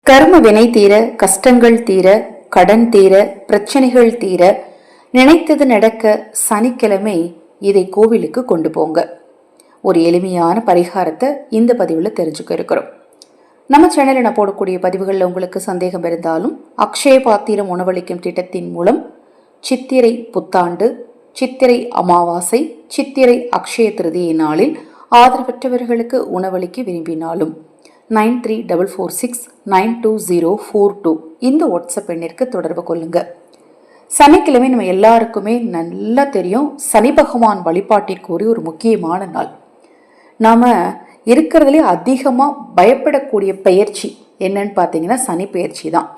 கர்ம வினை தீர, கஷ்டங்கள் தீர, கடன் தீர, பிரச்சனைகள் தீர, நினைத்தது நடக்க சனிக்கிழமை இதை கோவிலுக்கு கொண்டு போங்க. ஒரு எளிமையான பரிகாரத்தை இந்த பதிவில் தெரிஞ்சுக்க இருக்கிறோம். நம்ம சேனலில் நான் போடக்கூடிய பதிவுகளில் உங்களுக்கு சந்தேகம் இருந்தாலும் அக்ஷய பாத்திரம் உணவளிக்கும் திட்டத்தின் மூலம் சித்திரை புத்தாண்டு, சித்திரை அமாவாசை, சித்திரை அக்ஷய திருதியை நாளில் ஆதரவற்றவர்களுக்கு உணவளிக்க விரும்பினாலும் 9346920042 இந்த வாட்ஸ்அப் எண்ணிற்கு தொடர்பு கொள்ளுங்க. சனிக்கிழமை நம்ம எல்லாருக்குமே நல்லா தெரியும், சனி பகவான் வழிபாட்டிற்குரிய ஒரு முக்கியமான நாள். நாம இருக்கிறதுலே அதிகமாக பயப்படக்கூடிய பயிற்சி என்னன்னு பார்த்தீங்கன்னா சனி பயிற்சி தான்.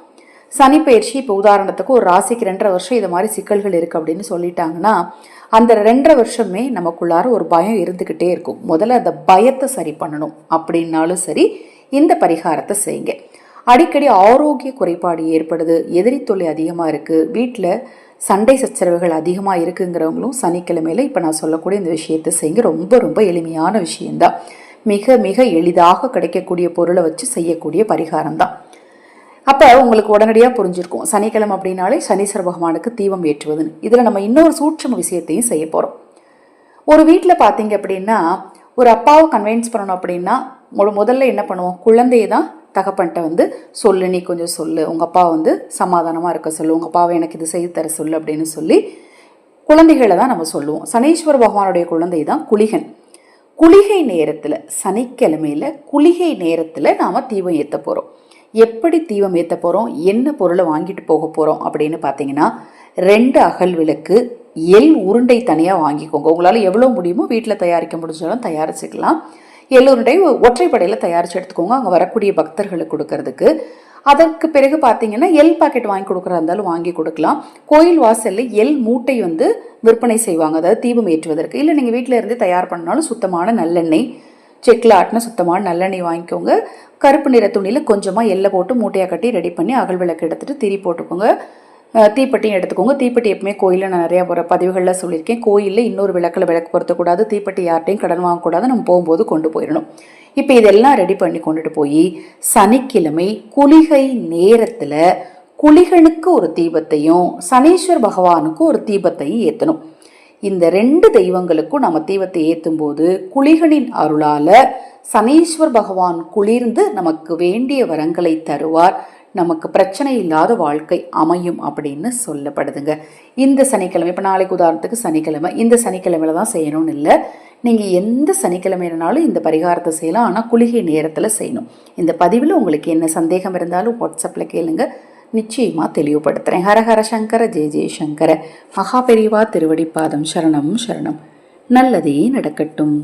சனி பயிற்சி இப்போ உதாரணத்துக்கு ஒரு ராசிக்கு 2.5 வருஷம் இது மாதிரி சிக்கல்கள் இருக்குது அப்படின்னு சொல்லிட்டாங்கன்னா அந்த 2.5 வருஷமே நமக்குள்ளார ஒரு பயம் இருந்துக்கிட்டே இருக்கும். முதல்ல அந்த பயத்தை சரி பண்ணணும் அப்படின்னாலும் சரி இந்த பரிகாரத்தை செய்யுங்க. அடிக்கடி ஆரோக்கிய குறைபாடு ஏற்படுது, எதிரி தொல்லை அதிகமாக இருக்குது, வீட்டில் சண்டை சச்சரவுகள் அதிகமாக இருக்குங்கிறவங்களும் சனிக்கிழமையில இப்போ நான் சொல்லக்கூடிய இந்த விஷயத்தை செய்யுங்க. ரொம்ப ரொம்ப எளிமையான விஷயம்தான். மிக மிக எளிதாக கிடைக்கக்கூடிய பொருளை வச்சு செய்யக்கூடிய பரிகாரம் தான். அப்போ உங்களுக்கு உடனடியாக புரிஞ்சிருக்கும் சனிக்கிழமை அப்படின்னாலே சனீஸ்வர பகவானுக்கு தீபம் ஏற்றுவதுன்னு. இதில் நம்ம இன்னொரு சூட்சம விஷயத்தையும் செய்ய போகிறோம். ஒரு வீட்டில் பார்த்தீங்க அப்படின்னா ஒரு அப்பாவை கன்வின்ஸ் பண்ணணும் அப்படின்னா முதல்ல என்ன பண்ணுவோம், குழந்தையை தான் தகப்பன்ட்ட சொல்லு, நீ கொஞ்சம் சொல்லு, உங்கள் அப்பா சமாதானமாக இருக்க சொல்லு, உங்கள் அப்பாவை எனக்கு இது செய்து தர சொல்லு அப்படின்னு சொல்லி குழந்தைகளை தான் நம்ம சொல்லுவோம். சனீஸ்வர பகவானுடைய குழந்தை தான் குளிகன். குளிகை நேரத்தில், சனிக்கிழமையில் குளிகை நேரத்தில் நாம் தீபம் ஏற்ற போகிறோம். எப்படி தீபம் ஏற்ற போகிறோம், என்ன பொருளை வாங்கிட்டு போக போகிறோம் அப்படின்னு பார்த்தீங்கன்னா 2 அகல் விளக்கு, எள் உருண்டை தனியாக வாங்கிக்கோங்க. உங்களால் எவ்வளோ முடியுமோ வீட்டில் தயாரிக்க முடிஞ்சாலும் தயாரிச்சுக்கலாம். எள் உருண்டை ஒற்றைப்படையில் தயாரித்து எடுத்துக்கோங்க, அங்கே வரக்கூடிய பக்தர்களுக்கு கொடுக்கறதுக்கு. அதற்கு பிறகு பார்த்தீங்கன்னா எள் பாக்கெட் வாங்கி கொடுக்குறதா இருந்தாலும் வாங்கி கொடுக்கலாம். கோயில் வாசலில் எள் மூட்டை விற்பனை செய்வாங்க, அதாவது தீபம் ஏற்றுவதற்கு. இல்லை நீங்கள் வீட்டில் இருந்து தயார் பண்ணாலும் சுத்தமான நல்லெண்ணெய், செக்கில் ஆட்டின சுத்தமான நல்லெண்ணெய் வாங்கிக்கோங்க. கருப்பு நிற துணியில் கொஞ்சமாக எள்ளை போட்டு மூட்டையாக கட்டி ரெடி பண்ணி அகல் விளக்கு எடுத்துகிட்டு திரி போட்டுக்கோங்க. தீப்பெட்டியும் எடுத்துக்கோங்க. தீப்பெட்டி எப்பவுமே கோயிலில் நான் நிறையா பதிவுகளில் சொல்லியிருக்கேன், கோயிலில் இன்னொரு விளக்கில் விளக்கு பொருத்தக்கூடாது, தீப்பெட்டி யார்ட்டையும் கடன் வாங்கக்கூடாது, நம்ம போகும்போது கொண்டு போயிடணும். இப்போ இதெல்லாம் ரெடி பண்ணி கொண்டுட்டு போய் சனிக்கிழமை குளிகை நேரத்தில் குளிகனுக்கு ஒரு தீபத்தையும் சனீஸ்வர் பகவானுக்கு ஒரு தீபத்தையும் ஏற்றணும். இந்த 2 தெய்வங்களுக்கும் நம்ம தீபத்தை ஏற்றும் போது குளிகனின் அருளால் சனீஸ்வர் பகவான் குளிர்ந்து நமக்கு வேண்டிய வரங்களை தருவார், நமக்கு பிரச்சனை இல்லாத வாழ்க்கை அமையும் அப்படின்னு சொல்லப்படுதுங்க. இந்த சனிக்கிழமை, இப்போ நாளைக்கு உதாரணத்துக்கு சனிக்கிழமை, இந்த சனிக்கிழமையில தான் செய்யணும்னு இல்லை, நீங்கள் எந்த சனிக்கிழமைனாலும் இந்த பரிகாரத்தை செய்யலாம். ஆனால் குளிகை நேரத்தில் செய்யணும். இந்த பதிவில் உங்களுக்கு என்ன சந்தேகம் இருந்தாலும் வாட்ஸ்அப்பில் கேளுங்க, நிச்சயமாக தெளிவுபடுத்துகிறேன். ஹரஹர சங்கர ஜெய ஜெயசங்கர. மகா பெரிவா திருவடிப்பாதம் சரணம் சரணம். நல்லதே நடக்கட்டும்.